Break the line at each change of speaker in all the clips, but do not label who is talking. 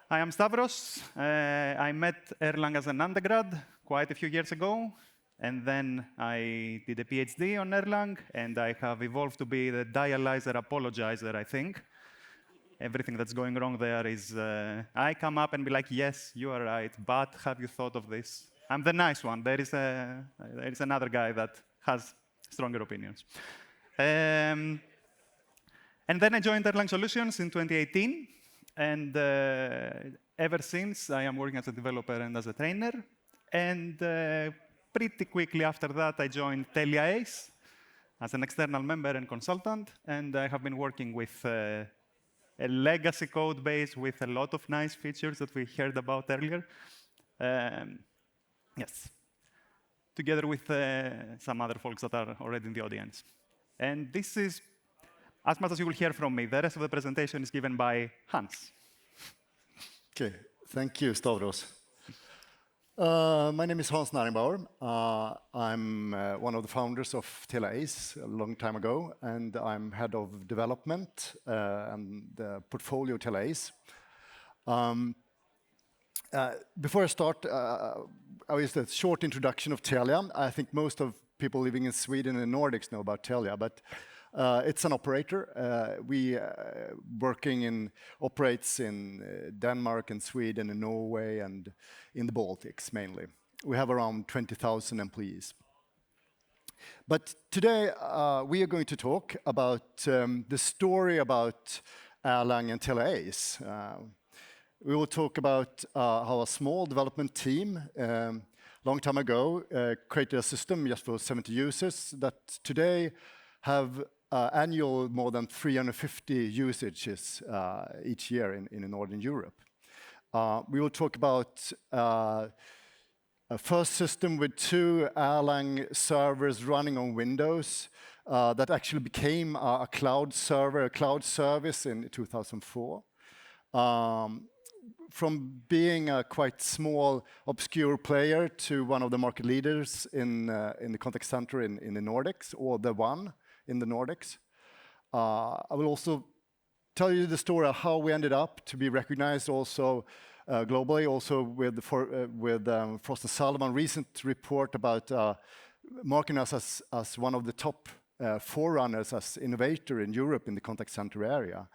I am Stavros. I met Erlang as an undergrad quite a few years ago, and then I did a PhD on Erlang, and I have evolved to be the dialyzer apologizer, I think. Everything that's going wrong there is, I come up and be like, yes, you are right, but have you thought of this? I'm the nice one. There is another guy that has stronger opinions. And then I joined Erlang Solutions in 2018, and ever since, I am working as a developer and as a trainer. And pretty quickly after that, I joined Telia Ace as an external member and consultant, and I have been working with a legacy code base with a lot of nice features that we heard about earlier. Yes, together with some other folks that are already in the audience. And this is as much as you will hear from me. The rest of the presentation is given by Hans.
Okay, thank you, Stavros. My name is Hans Nahringbauer. I'm one of the founders of Telia Ace a long time ago, and I'm head of development and the portfolio Telia Ace. Before I start, I will just a short introduction of Telia. I think most of people living in Sweden and the Nordics know about Telia, but it's an operator. We operates in Denmark and Sweden and Norway and in the Baltics mainly. We have around 20,000 employees. But today we are going to talk about the story about Erlang and Telia Ace. We will talk about how a small development team long time ago created a system just for 70 users that today have annual more than 350 usages each year in Northern Europe. We will talk about a first system with 2 Erlang servers running on Windows that actually became a cloud server, a cloud service in 2004. From being a quite small, obscure player to one of the market leaders in the contact center in the Nordics, or the one in the Nordics. I will also tell you the story of how we ended up to be recognized also globally, also with Frost & Sullivan recent report about marking us as one of the top forerunners as innovator in Europe in the contact center area.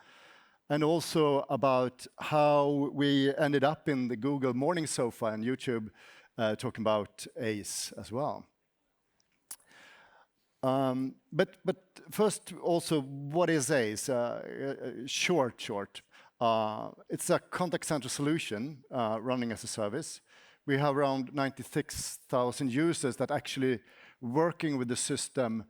And also about how we ended up in the Google Morning Sofa and YouTube talking about Ace as well. But first, also, what is Ace? Short. It's a contact center solution running as a service. We have around 96,000 users that actually working with the system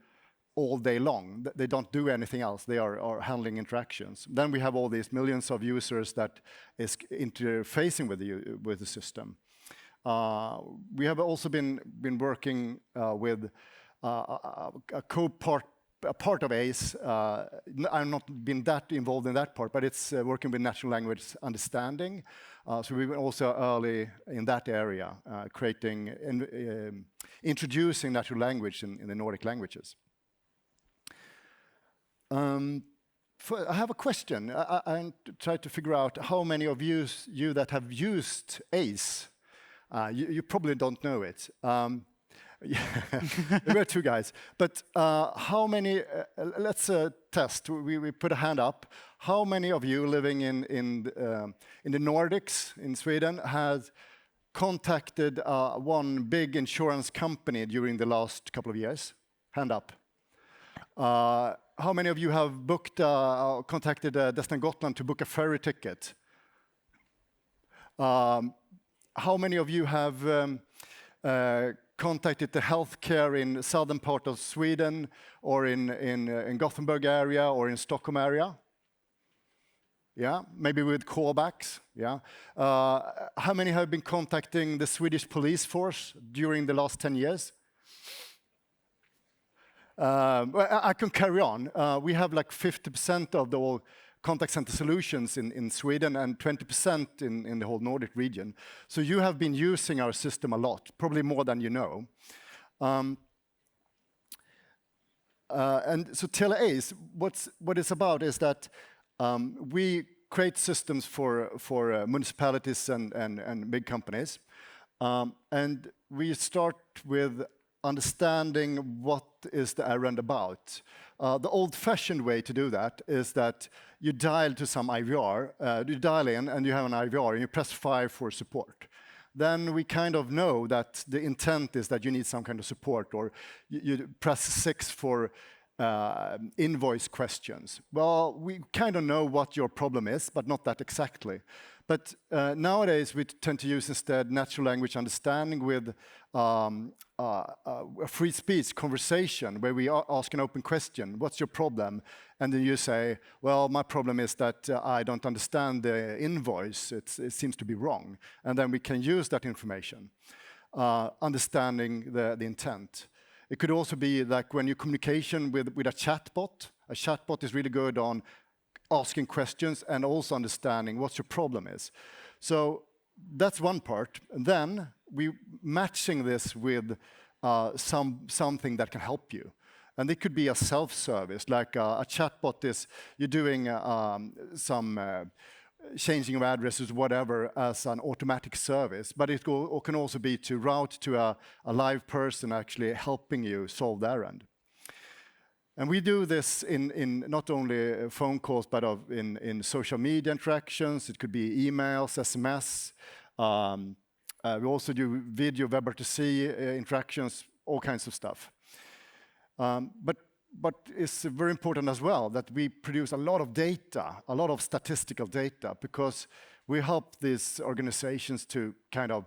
all day long. They don't do anything else. They are handling interactions. Then we have all these millions of users that is interfacing with the system. We have also been working with a part of Ace. I've not been that involved in that part, but it's working with natural language understanding. So we were also early in that area, creating and introducing natural language in the Nordic languages. I have a question. I tried to figure out how many of you that have used Ace, you probably don't know it. There were 2 guys. But how many, let's test. We put a hand up. How many of you living in the Nordics, in Sweden, has contacted one big insurance company during the last couple of years? Hand up. How many of you have contacted Destin Gotland to book a ferry ticket? How many of you have contacted the healthcare in southern part of Sweden, or in Gothenburg area, or in Stockholm area? Yeah, maybe with callbacks. Yeah. How many have been contacting the Swedish police force during the last 10 years? Well, I can carry on. We have like 50% of the whole contact center solutions in Sweden and 20% in the whole Nordic region. So you have been using our system a lot, probably more than you know. And so Telia Ace, what it's about is that we create systems for municipalities and big companies. And we start with understanding what is the errand about. The old-fashioned way to do that is that you dial to some IVR, you dial in and you have an IVR and you press 5 for support. Then we kind of know that the intent is that you need some kind of support, or you press 6 for invoice questions. Well, we kind of know what your problem is, but not that exactly. But nowadays, we tend to use instead natural language understanding with a free speech conversation where we ask an open question, what's your problem? And then you say, well, my problem is that I don't understand the invoice, it seems to be wrong. And then we can use that information, understanding the intent. It could also be like when you communication with a chatbot. A chatbot is really good on asking questions and also understanding what your problem is. So that's one part. And then we matching this with something that can help you. And it could be a self-service, like a chatbot is, you're doing some changing of addresses, whatever, as an automatic service. But it can also be to route to a live person actually helping you solve the errand. And we do this in not only phone calls, but in social media interactions. It could be emails, SMS. We also do video, WebRTC interactions, all kinds of stuff. But it's very important as well that we produce a lot of data, a lot of statistical data, because we help these organizations to kind of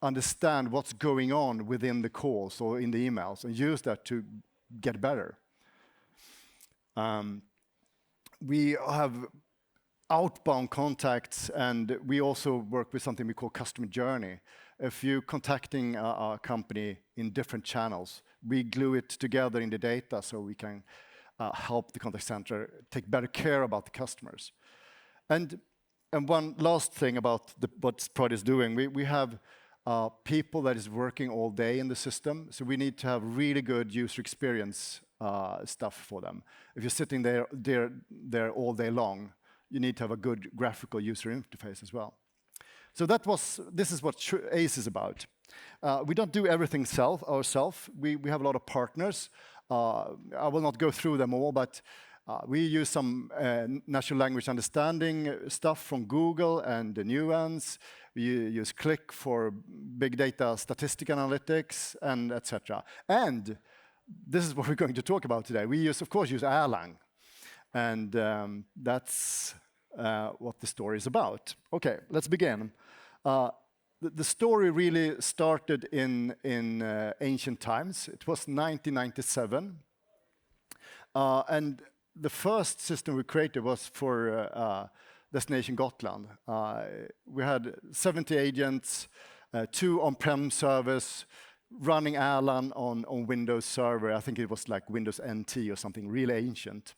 understand what's going on within the calls or in the emails and use that to get better. We have outbound contacts, and we also work with something we call customer journey. If you're contacting a company in different channels, we glue it together in the data so we can help the contact center take better care about the customers. And one last thing about what Sprott is doing, we have people that is working all day in the system, so we need to have really good user experience stuff for them. If you're sitting there all day long, you need to have a good graphical user interface as well. So this is what Ace is about. We don't do everything ourselves. We have a lot of partners. I will not go through them all, but we use some natural language understanding stuff from Google and the Nuance. We use Click for big data statistic analytics, and etc. And this is what we're going to talk about today. We of course use Erlang. And that's what the story is about. Okay, let's begin. The story really started in ancient times. It was 1997. And the first system we created was for Destination Gotland. We had 70 agents, 2 on-prem servers, running Erlang on Windows Server. I think it was like Windows NT or something really ancient.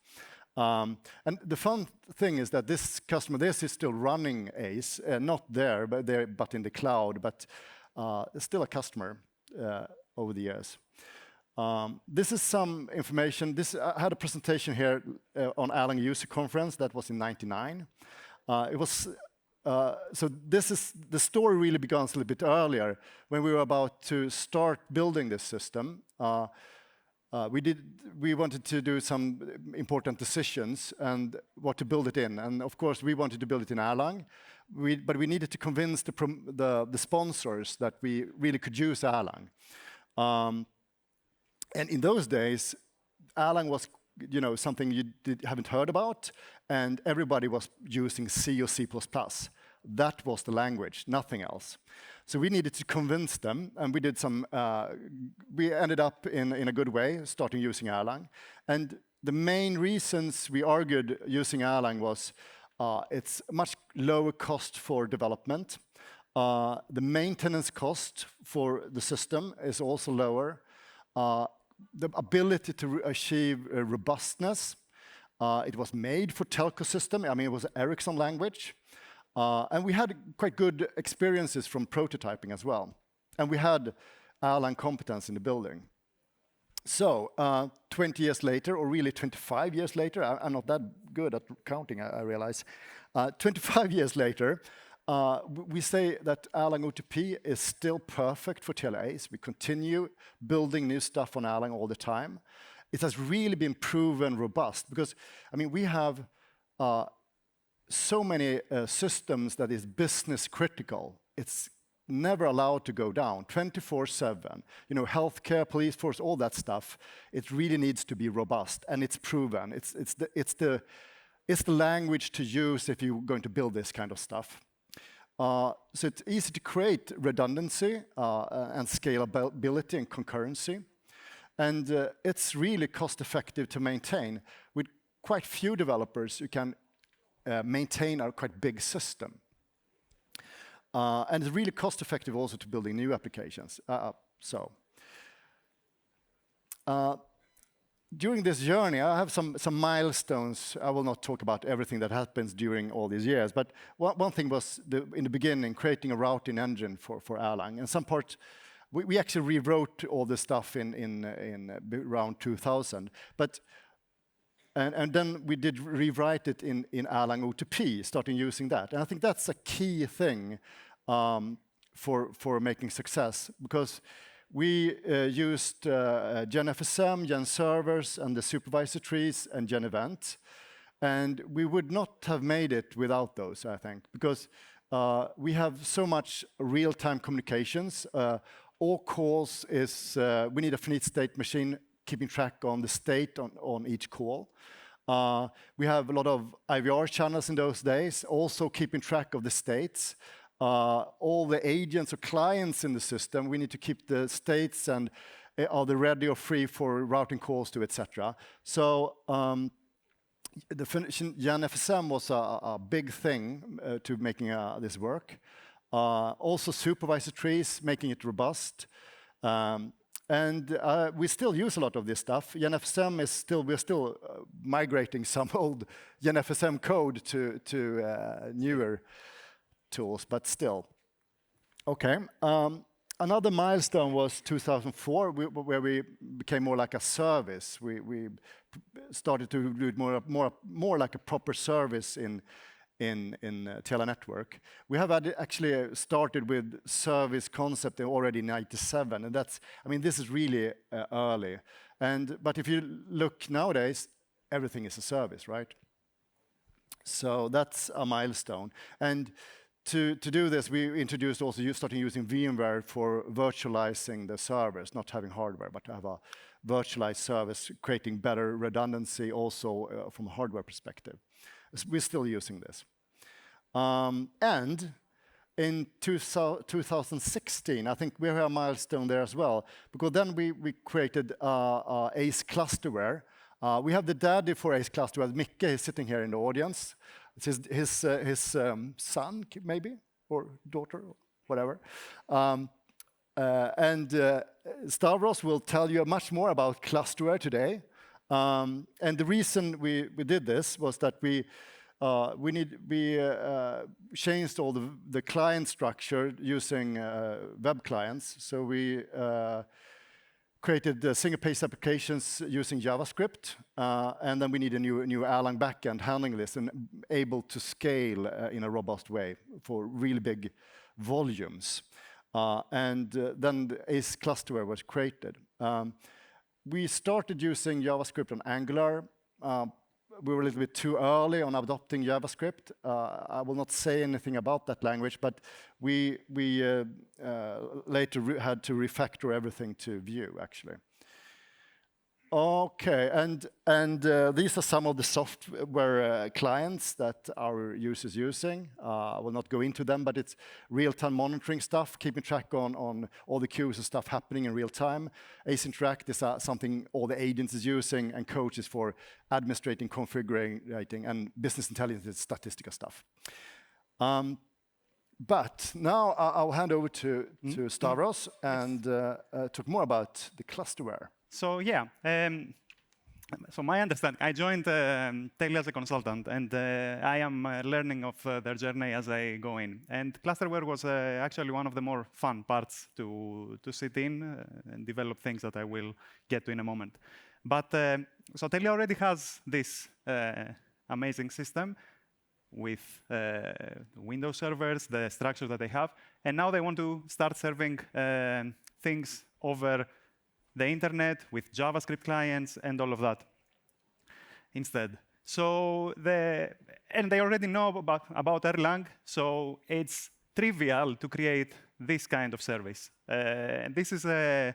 And the fun thing is that this customer, this is still running Ace, not there, but in the cloud, but still a customer over the years. This is some information. I had a presentation here on Erlang User Conference that was in '99. So the story really begins a little bit earlier when we were about to start building this system. We wanted to do some important decisions and what to build it in. And of course, we wanted to build it in Erlang, but we needed to convince the sponsors that we really could use Erlang. And in those days, Erlang was something you haven't heard about, and everybody was using C or C++. That was the language, nothing else. So we needed to convince them, and we did some. We ended up in a good way, starting using Erlang. And the main reasons we argued using Erlang was it's much lower cost for development. The maintenance cost for the system is also lower. The ability to achieve robustness. It was made for telco system. I mean, it was Ericsson language. And we had quite good experiences from prototyping as well. And we had Erlang competence in the building. So 20 years later, or really 25 years later, I'm not that good at counting, I realize. 25 years later, we say that Erlang OTP is still perfect for Telia Ace. We continue building new stuff on Erlang all the time. It has really been proven robust because, I mean, we have so many systems that is business critical. It's never allowed to go down 24/7. You know, healthcare, police force, all that stuff. It really needs to be robust, and it's proven. It's the language to use if you're going to build this kind of stuff. So it's easy to create redundancy and scalability and concurrency. And it's really cost-effective to maintain. With quite few developers, you can maintain a quite big system. And it's really cost-effective also to building new applications. During this journey, I have some milestones. I will not talk about everything that happens during all these years, but one thing was in the beginning, creating a routing engine for Erlang. And some part, we actually rewrote all the stuff in around 2000. And then we did rewrite it in Erlang OTP, starting using that. And I think that's a key thing for making success, because we used GenFSM, GenServers, and the supervisor trees, and GenEvent. And we would not have made it without those, I think, because we have so much real-time communications. All calls is, we need a finite state machine keeping track on the state on each call. We have a lot of IVR channels in those days, also keeping track of the states. All the agents or clients in the system, we need to keep the states and are they ready or free for routing calls to, etc. So the GenFSM was a big thing to making this work. Also supervisor trees, making it robust. And we still use a lot of this stuff. GenFSM is still, we're still migrating some old GenFSM code to newer tools, but still. Okay. Another milestone was 2004, where we became more like a service. We started to do it more like a proper service in Telia Network. We have actually started with service concept already in '97, and that's, I mean, this is really early. But if you look nowadays, everything is a service, right? So that's a milestone. And to do this, we introduced also starting using VMware for virtualizing the servers, not having hardware, but to have a virtualized service, creating better redundancy also from a hardware perspective. We're still using this. And in 2016, I think we have a milestone there as well, because then we created Ace Clusterware. We have the daddy for Ace Clusterware. Micke is sitting here in the audience. It's his son, maybe, or daughter, or whatever. Stavros will tell you much more about Clusterware today. And the reason we did this was that we changed all the client structure using web clients. So we created the single-page applications using JavaScript, and then we need a new Erlang backend handling this and able to scale in a robust way for really big volumes. Then the Ace Clusterware was created. We started using JavaScript on Angular. We were a little bit too early on adopting JavaScript. I will not say anything about that language, but we later had to refactor everything to Vue, actually. Okay, and these are some of the software clients that our users using. I will not go into them, but it's real-time monitoring stuff, keeping track on all the queues and stuff happening in real time. Ace Interact is something all the agents is using, and Coach is for administrating, configuring, and business intelligence is statistical stuff. But now I'll hand over to Stavros and talk more about the Clusterware.
So yeah, So my understanding, I joined Telia as a consultant, and I am learning of their journey as I go in. And clusterware was actually one of the more fun parts to sit in and develop things that I will get to in a moment. But so Telia already has this amazing system with Windows servers, the structure that they have, and now they want to start serving things over the internet with JavaScript clients and all of that instead. So and they already know about Erlang, so it's trivial to create this kind of service. And this is a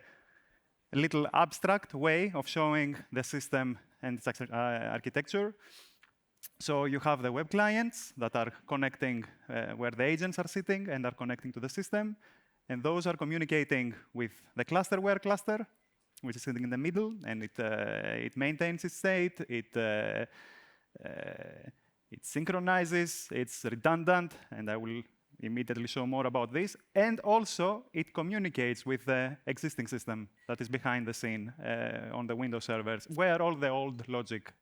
little abstract way of showing the system and its architecture. So you have the web clients that are connecting where the agents are sitting and are connecting to the system. And those are communicating with the clusterware cluster, which is sitting in the middle, and it maintains its state, it synchronizes, it's redundant, and I will immediately show more about this. And also, it communicates with the existing system that is behind the scene on the Windows servers, where all the old logic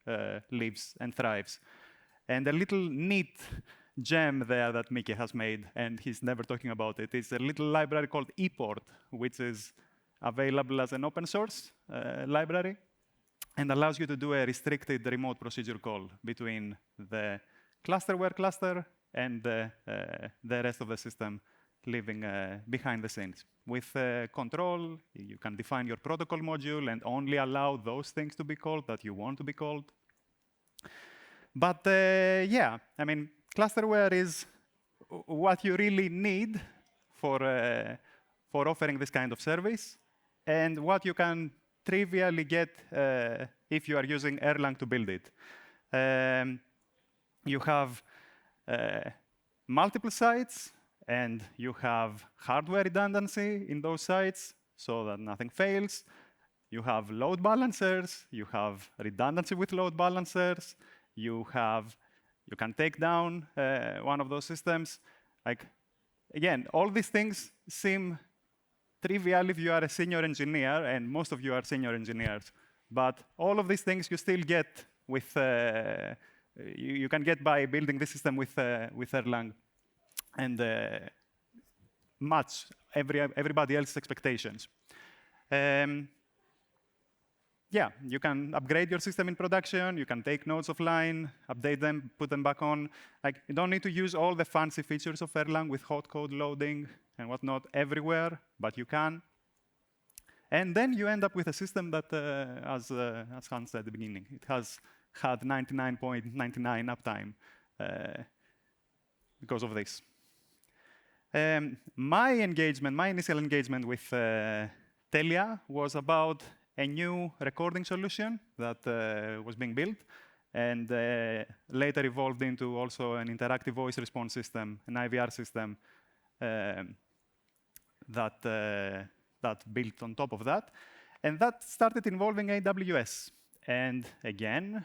lives and thrives. And a little neat gem there that Mickey has made, and he's never talking about it, is a little library called ePort, which is available as an open source library and allows you to do a restricted remote procedure call between the clusterware cluster and the rest of the system living behind the scenes. With control, you can define your protocol module and only allow those things to be called that you want to be called. But yeah, I mean, clusterware is what you really need for offering this kind of service, and what you can trivially get if you are using Erlang to build it. You have multiple sites, and you have hardware redundancy in those sites so that nothing fails. You have load balancers, you have redundancy with load balancers, you can take down one of those systems. Like, again, all these things seem trivial if you are a senior engineer, and most of you are senior engineers. But all of these things you still get with, you can get by building this system with Erlang and match everybody else's expectations. Yeah, you can upgrade your system in production, you can take nodes offline, update them, put them back on. Like, you don't need to use all the fancy features of Erlang with hot code loading and whatnot everywhere, but you can. And then you end up with a system that, as Hans said at the beginning, it has had 99.99 uptime because of this. My initial engagement with Telia was about a new recording solution that was being built, and later evolved into also an interactive voice response system, an IVR system that built on top of that. And that started involving AWS. And again,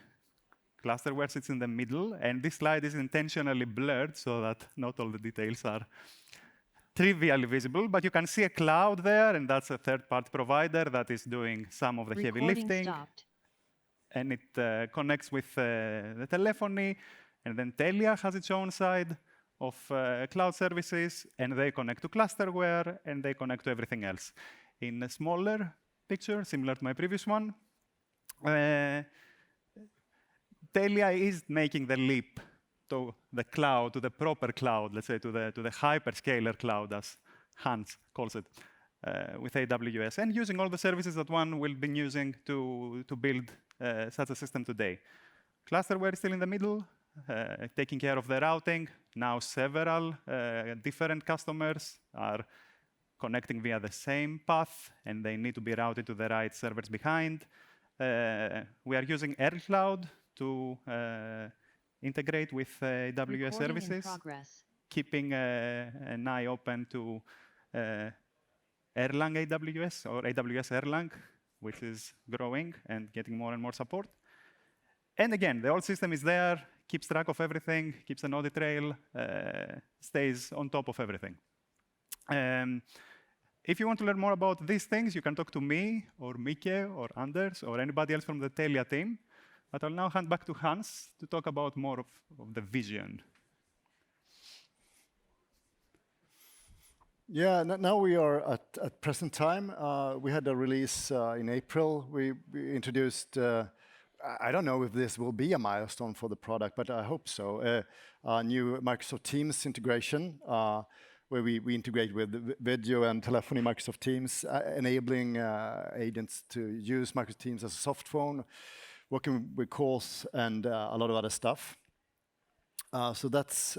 clusterware sits in the middle, and this slide is intentionally blurred so that not all the details are trivially visible, but you can see a cloud there, and that's a third-party provider that is doing some of the heavy lifting. Stopped. And it connects with the telephony, and then Telia has its own side of cloud services, and they connect to clusterware, and they connect to everything else. In a smaller picture, similar to my previous one, Telia is making the leap to the cloud, to the proper cloud, let's say to the hyperscaler cloud, as Hans calls it, with AWS, and using all the services that one will be using to build such a system today. Clusterware is still in the middle, taking care of the routing. Now several different customers are connecting via the same path, and they need to be routed to the right servers behind. We are using AirCloud to integrate with AWS services, keeping an eye open to Erlang AWS or AWS Erlang, which is growing and getting more and more support. And again, the old system is there, keeps track of everything, keeps an audit trail, stays on top of everything. if you want to learn more about these things, you can talk to me, or Mike, or Anders, or anybody else from the Telia team. But I'll now hand back to Hans to talk about more of the vision.
Yeah, now we are at present time. We had a release in April. We introduced, I don't know if this will be a milestone for the product, but I hope so, a new Microsoft Teams integration, where we integrate with video and telephony Microsoft Teams, enabling agents to use Microsoft Teams as a soft phone, working with calls and a lot of other stuff. So that's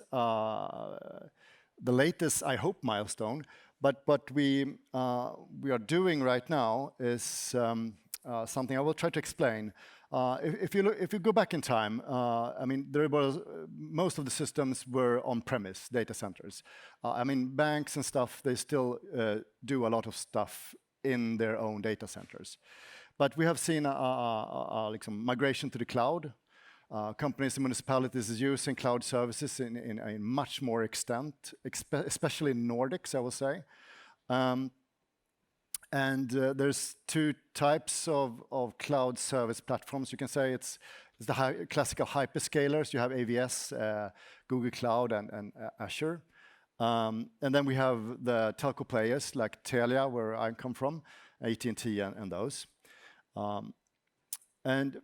the latest, I hope, milestone. But what we are doing right now is something I will try to explain. If you go back in time, I mean, most of the systems were on-premise data centers. I mean, banks and stuff, they still do a lot of stuff in their own data centers. But we have seen like some migration to the cloud. Companies and municipalities is using cloud services in a much more extent, especially in Nordics, I will say. There's two types of cloud service platforms. You can say it's the classical hyperscalers. You have AWS, Google Cloud, and Azure. And then we have the telco players like Telia, where I come from, AT&T, and those.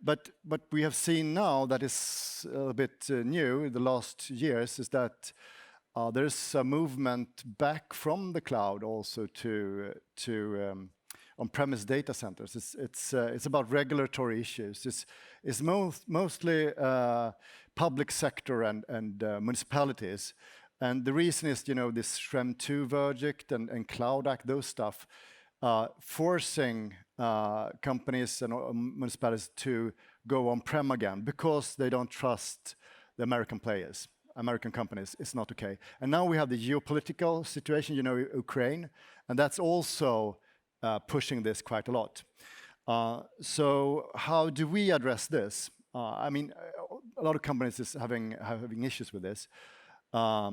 But what we have seen now that is a bit new in the last years is that there's a movement back from the cloud also to on-premise data centers. It's about regulatory issues. It's mostly public sector and municipalities. And the reason is, you know, this Shrem 2 verdict and Cloud Act, those stuff, forcing companies and municipalities to go on-prem again because they don't trust the American players, American companies. It's not okay. And now we have the geopolitical situation, you know, Ukraine, and that's also pushing this quite a lot. So how do we address this? I mean, a lot of companies is having issues with this. I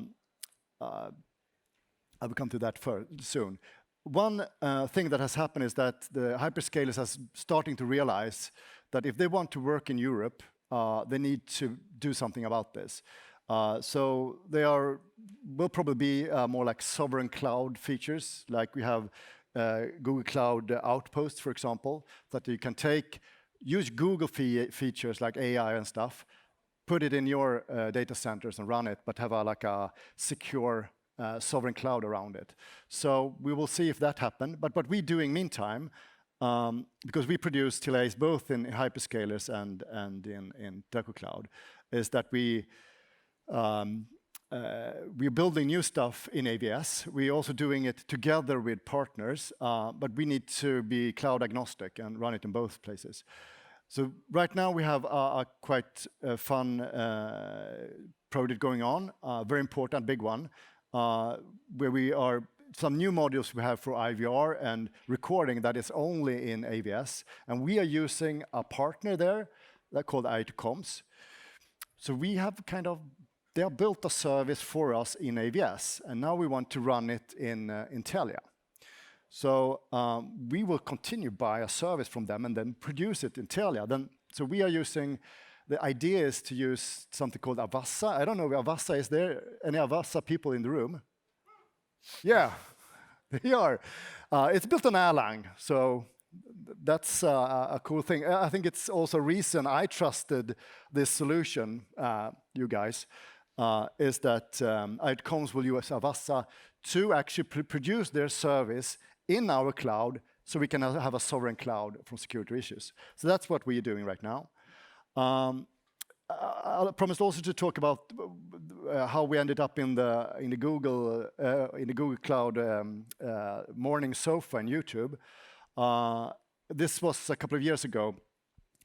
will come to that soon. One thing that has happened is that the hyperscalers are starting to realize that if they want to work in Europe, they need to do something about this. So they will probably be more like sovereign cloud features, like we have Google Cloud Outposts, for example, that you can use Google features like AI and stuff, put it in your data centers and run it, but have like a secure sovereign cloud around it. So we will see if that happens. But what we're doing meantime, because we produce Telia Ace both in hyperscalers and in telco cloud, is that we're building new stuff in AWS. We're also doing it together with partners, but we need to be cloud agnostic and run it in both places. So right now we have a quite fun project going on, very important, big one, where we are some new modules we have for IVR and recording that is only in AWS, and we are using a partner there that called IT-Coms. So we have they have built a service for us in AWS, and now we want to run it in Telia. So we will continue buy a service from them and then produce it in Telia. So we are using. The idea is to use something called Avassa. I don't know if Avassa is there. Any Avassa people in the room? Yeah, they are. It's built on Erlang, so that's a cool thing. I think it's also a reason I trusted this solution, you guys, is that IT-Coms will use Avassa to actually produce their service in our cloud so we can have a sovereign cloud from security issues. So that's what we are doing right now. I promised also to talk about how we ended up in the Google Cloud morning sofa on YouTube. This was a couple of years ago,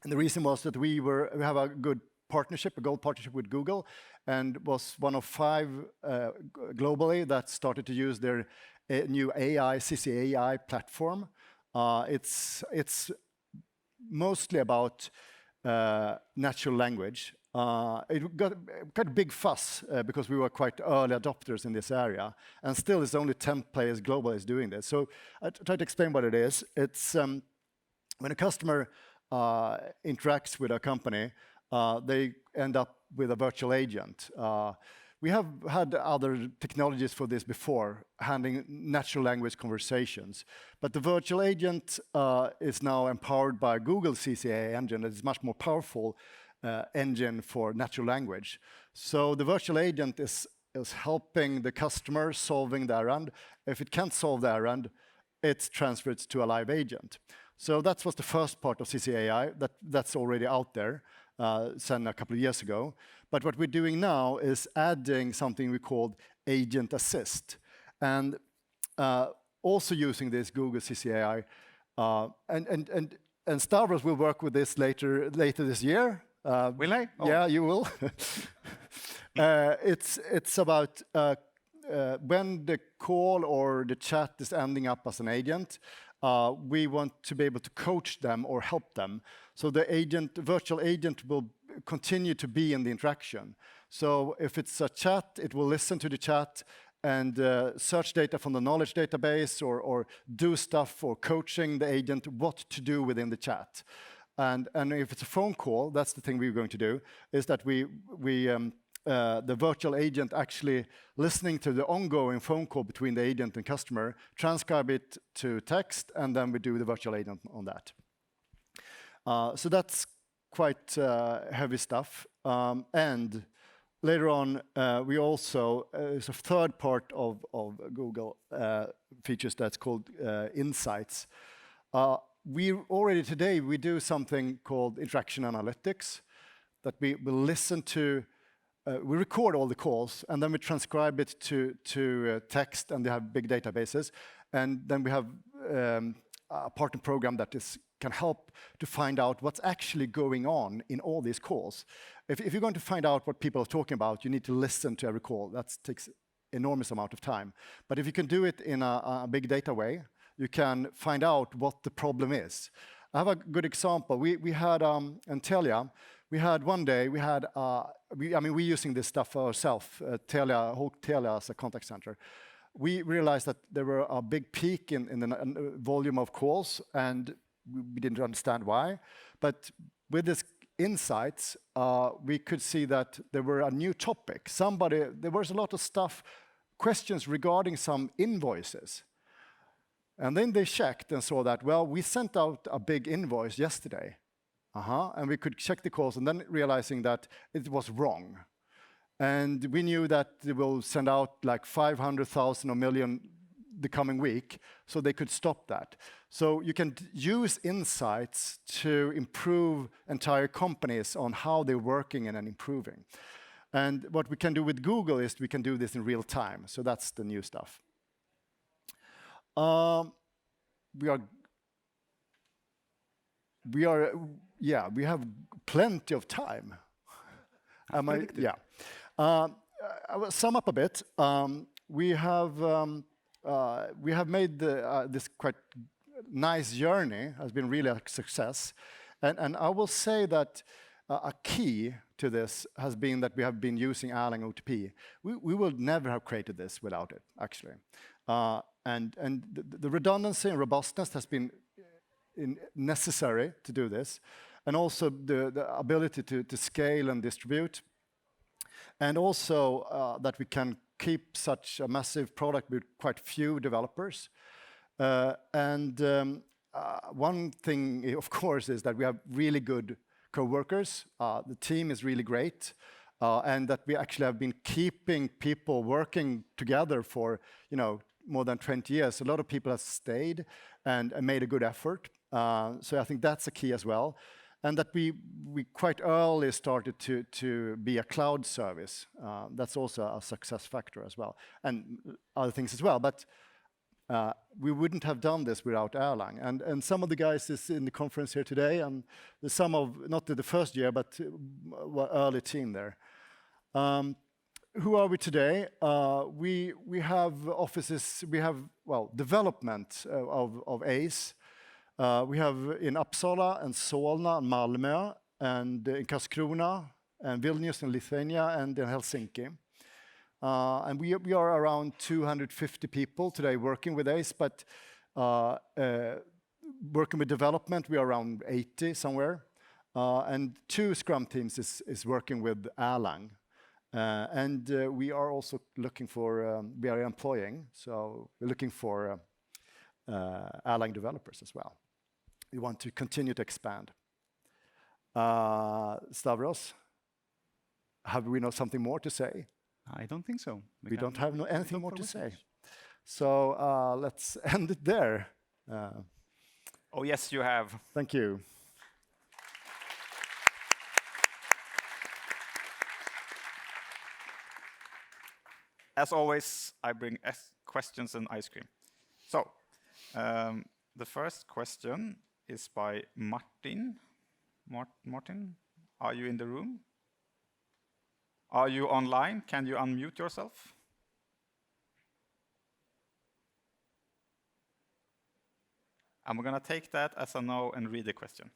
and the reason was that we have a good partnership, a gold partnership with Google, and was one of 5 globally that started to use their new AI CCAI platform. It's mostly about natural language. it got quite a big fuss because we were quite early adopters in this area, and still it's only 10 players globally is doing this. So I try to explain what it is. It's when a customer interacts with a company, they end up with a virtual agent. We have had other technologies for this before, handling natural language conversations. But the virtual agent is now empowered by Google's CCAI engine. It's much more powerful engine for natural language. So the virtual agent is helping the customer solving the errand. If it can't solve the errand, it's transferred to a live agent. So that was the first part of CCAI. That's already out there since a couple of years ago. But what we're doing now is adding something we called Agent Assist. And also using this Google CCAI. And Stavros will work with this later this year.
Will I? Oh.
Yeah, you will. It's about when the call or the chat is ending up as an agent, we want to be able to coach them or help them. So the virtual agent will continue to be in the interaction. So if it's a chat, it will listen to the chat and search data from the knowledge database or do stuff for coaching the agent what to do within the chat. And if it's a phone call, that's the thing we're going to do, is that the virtual agent actually listening to the ongoing phone call between the agent and customer, transcribe it to text, and then we do the virtual agent on that. So that's quite heavy stuff. And later on, we also, there's a third part of Google features that's called Insights. We already today, we do something called interaction analytics, that we will listen to, we record all the calls, and then we transcribe it to text, and they have big databases. And then we have a partner program that can help to find out what's actually going on in all these calls. If you're going to find out what people are talking about, you need to listen to every call. That takes enormous amount of time. But if you can do it in a big data way, you can find out what the problem is. I have a good example. We had in Telia, we had one day, we're using this stuff ourselves, whole Telia as a contact center. We realized that there were a big peak in the volume of calls, and we didn't understand why. But with this insights, we could see that there were a new topic. There was a lot of stuff, questions regarding some invoices. And then they checked and saw that, well, we sent out a big invoice yesterday. And we could check the calls, and then realizing that it was wrong. And we knew that they will send out like 500,000 or million the coming week, so they could stop that. So you can use insights to improve entire companies on how they're working and improving. And what we can do with Google is we can do this in real time. So that's the new stuff. We have plenty of time. I will sum up a bit. We have made this quite nice journey, has been really a success. And I will say that a key to this has been that we have been using Erlang OTP. We would never have created this without it, actually. And the redundancy and robustness has been necessary to do this. And also the ability to scale and distribute. And also that we can keep such a massive product with quite few developers. One thing, of course, is that we have really good co-workers. The team is really great. And that we actually have been keeping people working together for, more than 20 years. A lot of people have stayed and made a good effort. So I think that's a key as well. And that we quite early started to be a cloud service. That's also a success factor as well, and other things as well. But we wouldn't have done this without Erlang. And some of the guys is in the conference here today, and some of, not the first year, but early team there. Who are we today? We have offices, development of Ace. We have in Uppsala and Solna and Malmö and in Karlskrona, and Vilnius in Lithuania, and in Helsinki. And we are around 250 people today working with ACE, but working with development, we are around 80 somewhere. And 2 Scrum teams is working with Erlang. And we are also looking for, we are employing, so we're looking for Erlang developers as well. We want to continue to expand. Stavros, have we something more to say?
I don't think so.
We don't have anything more to say. So let's end it there.
Oh, yes, you have.
Thank you.
As always, I bring questions and ice cream. So, the first question is by Martin. Martin, are you in the room? Are you online? Can you unmute yourself? I'm going to take that as a no and read the question.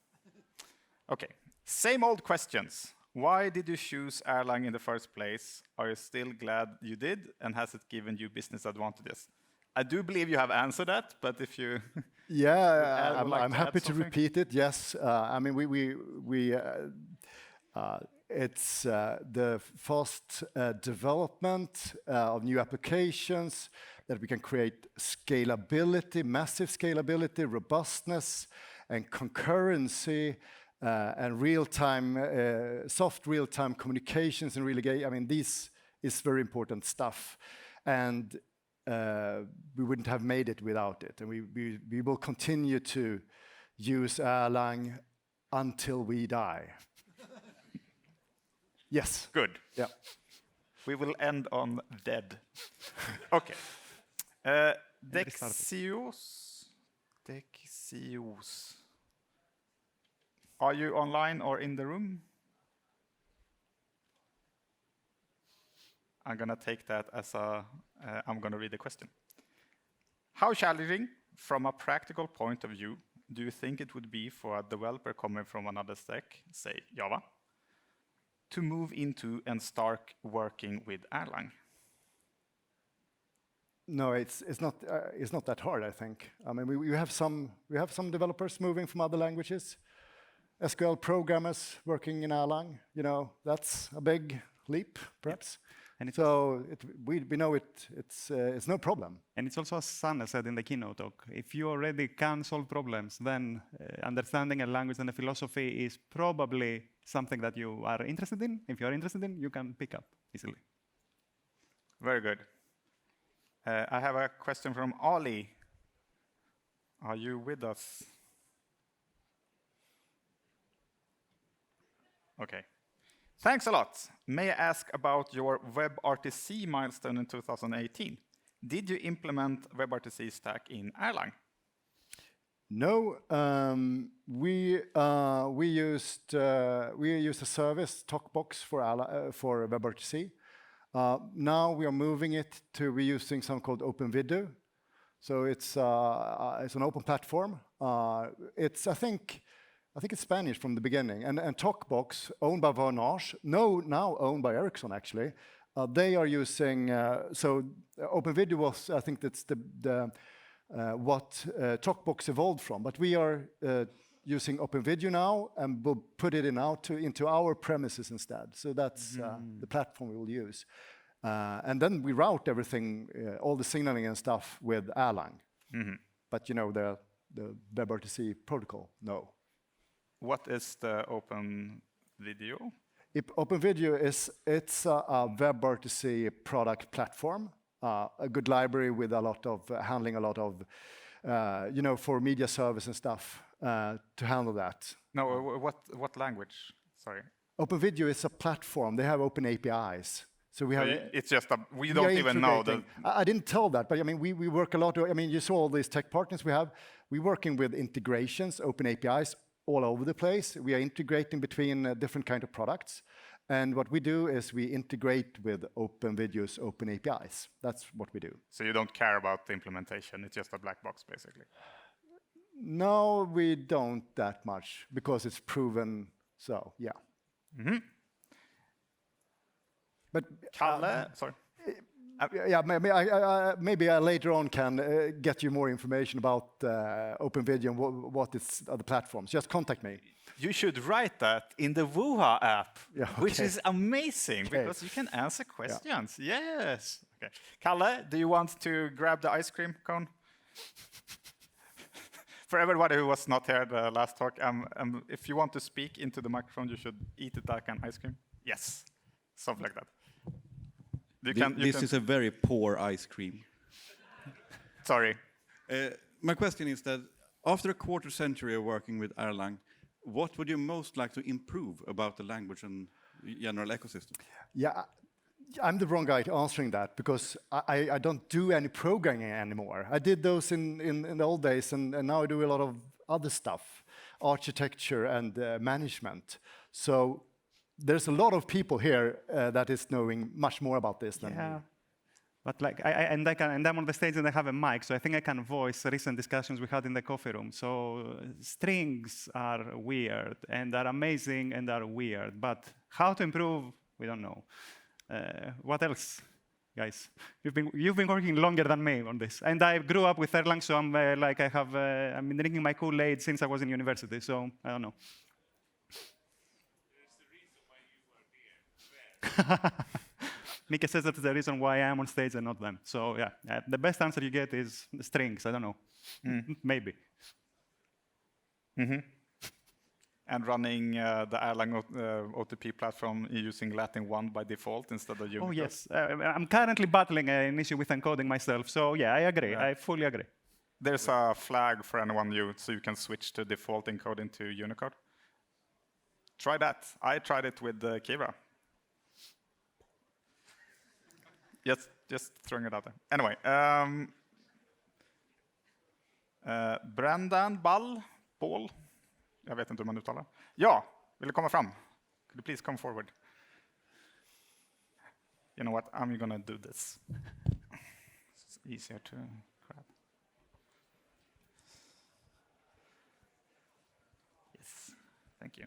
Okay, same old questions. Why did you choose Erlang in the first place? Are you still glad you did? And has it given you business advantages? I do believe you have answered that, but if you...
Yeah, I'm happy to repeat it. Yes, I mean, it's the fast development of new applications, that we can create scalability, massive scalability, robustness, and concurrency, and real-time, soft real-time communications, and really, I mean, this is very important stuff. And we wouldn't have made it without it. And we will continue to use Erlang until we die. Yes.
Good.
Yeah.
We will end on dead. Okay. Dexios. Are you online or in the room? I'm going to take that as I'm going to read the question. How challenging, from a practical point of view, do you think it would be for a developer coming from another stack, say Java, to move into and start working with Erlang?
No, it's not that hard, I think. I mean, we have some developers moving from other languages, SQL programmers working in Erlang. You know, that's a big leap, perhaps. Yeah. And so we know it's no problem.
And it's also, as Sanne said in the keynote talk, if you already can solve problems, then understanding a language and a philosophy is probably something that you are interested in. If you are interested in, you can pick up easily.
Very good. I have a question from Ali. Are you with us? Okay. Thanks a lot. May I ask about your WebRTC milestone in 2018? Did you implement WebRTC stack in Erlang?
No, we used a service, TalkBox, for WebRTC. Now we are moving it to, we're using something called OpenVideo. So it's an open platform. I think it's Spanish from the beginning. And TalkBox, owned by Varnage, now owned by Ericsson actually. They are using, so OpenVideo was, I think that's what TalkBox evolved from. But we are using OpenVideo now, and we'll put it into our premises instead. So that's the platform we will use. And then we route everything, all the signaling and stuff with Erlang. Mm-hmm. But you know, the WebRTC protocol, no.
What is the OpenVideo?
OpenVideo it's a WebRTC product platform, a good library with a lot of handling a lot of, for media service and stuff to handle that.
No, what language? Sorry.
OpenVideo is a platform. They have open APIs. So we have.
It's just we don't even know that.
I didn't tell that, but I mean we work a lot. I mean you saw all these tech partners we have. We're working with integrations, open APIs all over the place. We are integrating between different kind of products. And what we do is we integrate with OpenVideo's open APIs. That's what we do.
So you don't care about the implementation, it's just a black box, basically?
No, we don't that much, because it's proven so, yeah.
Mm-hmm.
But
Kalle, sorry.
yeah, maybe I later on can get you more information about OpenVideo and what is other platforms. Just contact me.
You should write that in the Wuha app,
Yeah,
which
okay.
is amazing
Okay.
because you can answer questions. Yes. Okay. Kalle, do you want to grab the ice cream cone? For everybody who was not here the last talk, if you want to speak into the microphone, you should eat it like an ice cream. Yes, something like that.
This is a very poor ice cream.
Sorry.
My question is that after a quarter century of working with Erlang, what would you most like to improve about the language and general ecosystem?
Yeah, I'm the wrong guy answering that because I don't do any programming anymore. I did those in the old days, and now I do a lot of other stuff, architecture and management. So there's a lot of people here that is knowing much more about this than me.
But like, I'm on the stage and I have a mic, so I think I can voice recent discussions we had in the coffee room. So strings are weird and are amazing and are weird, but how to improve, we don't know. What else, guys? You've been working longer than me on this, and I grew up with Erlang, so I'm I've been drinking my Kool-Aid since I was in university. So I don't know.
There's the reason why you are there.
Mika says that's the reason why I'm on stage and not them. So yeah, the best answer you get is strings. I don't know, maybe.
Mm-hmm. And running the Erlang OTP platform using Latin 1 by default instead of Unicode.
Oh yes, I'm currently battling an issue with encoding myself. So yeah, I agree.
Yeah.
I fully agree.
There's a flag for anyone new, so you can switch to default encoding to Unicode. Try that. I tried it with Kira. Just throwing it out there. Anyway, Brendan Paul. Jag vet inte hur man uttalar. Ja, vill du komma fram? Could you please come forward? You know what? I'm gonna do this. It's easier to grab. Yes, thank you.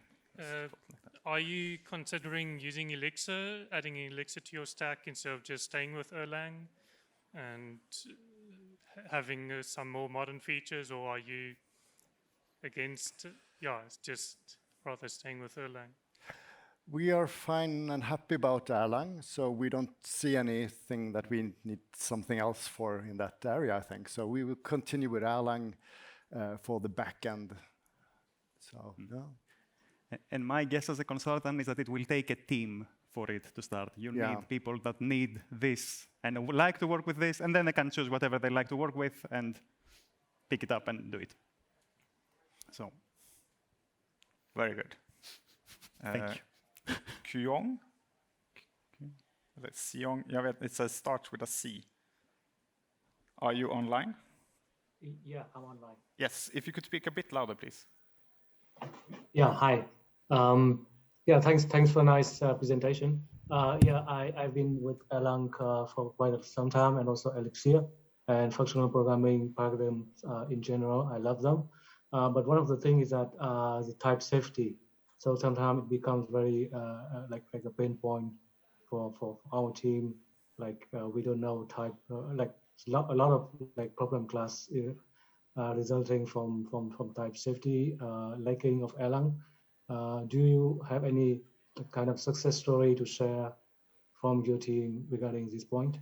Are you considering using Elixir, adding Elixir to your stack instead of just staying with Erlang and having some more modern features, or are you against, it's just rather staying with Erlang?
We are fine and happy about Erlang, so we don't see anything that we need something else for in that area, I think. So we will continue with Erlang for the back end. So, yeah.
And my guess as a consultant is that it will take a team for it to start. You need people that need this and would like to work with this, and then they can choose whatever they like to work with and pick it up and do it. So,
very good.
Thank you.
Kyong? Siong, it says starts with a C. Are you online?
Yeah, I'm online.
Yes, if you could speak a bit louder, please.
Yeah, hi. Thanks for a nice presentation. I've been with Erlang for quite some time, and also Elixir and functional programming programs in general. I love them. But one of the things is that the type safety. So sometimes it becomes very like a pain point for our team. Like we don't know type, a lot of like problem class resulting from type safety, lacking of Erlang. Do you have any kind of success story to share from your team regarding this point?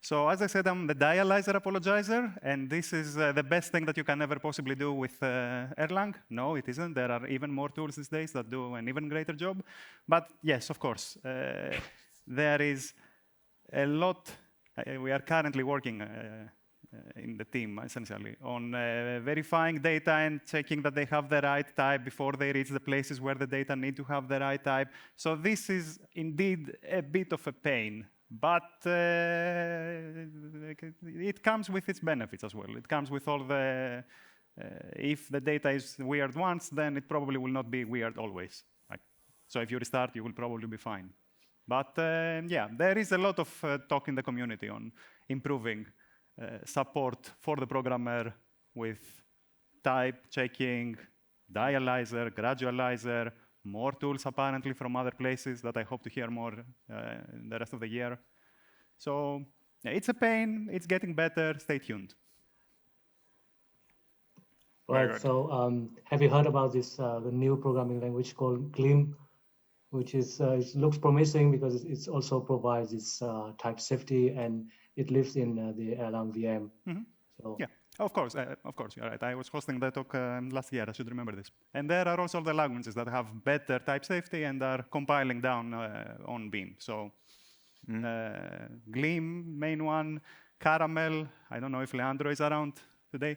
So as I said, I'm the dialyzer apologizer, and this is the best thing that you can ever possibly do with Erlang. No, it isn't. There are even more tools these days that do an even greater job. But yes, of course, there is a lot. We are currently working in the team, essentially, on verifying data and checking that they have the right type before they reach the places where the data need to have the right type. So this is indeed a bit of a pain. But it comes with its benefits as well. It comes with all the, if the data is weird once, then it probably will not be weird always. Right? So if you restart, you will probably be fine. But there is a lot of talk in the community on improving support for the programmer with type checking, dialyzer, gradualizer, more tools apparently from other places that I hope to hear more in the rest of the year. So yeah, it's a pain, it's getting better, stay tuned.
Very
Right,
good.
so have you heard about this the new programming language called Gleam, which is it looks promising because it also provides this type safety and it lives in the Erlang VM. So
Yeah, of course, you're right. I was hosting the talk last year, I should remember this. And there are also the languages that have better type safety and are compiling down on Beam. So Gleam, main one, Caramel, I don't know if Leandro is around today.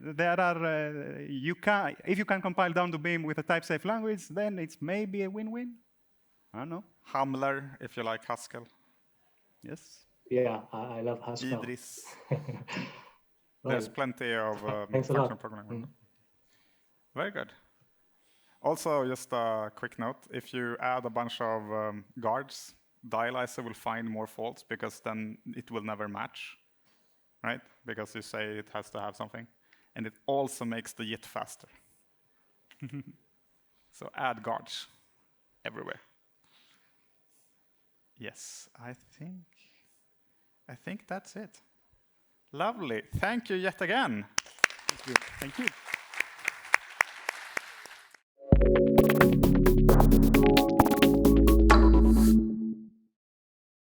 There are, if you can compile down to Beam with a type-safe language, then it's maybe a win-win. I don't know.
Hamler, if you like Haskell.
Yes.
yeah, I love Haskell.
Idris.
Right.
There's plenty of
Thanks a
functional
lot.
programming. Very good. Also, just a quick note, if you add a bunch of guards, Dialyzer will find more faults because then it will never match, right? Because you say it has to have something. And it also makes the JIT faster. So add guards everywhere. Yes, I think that's it. Lovely. Thank you yet again.
Thank you.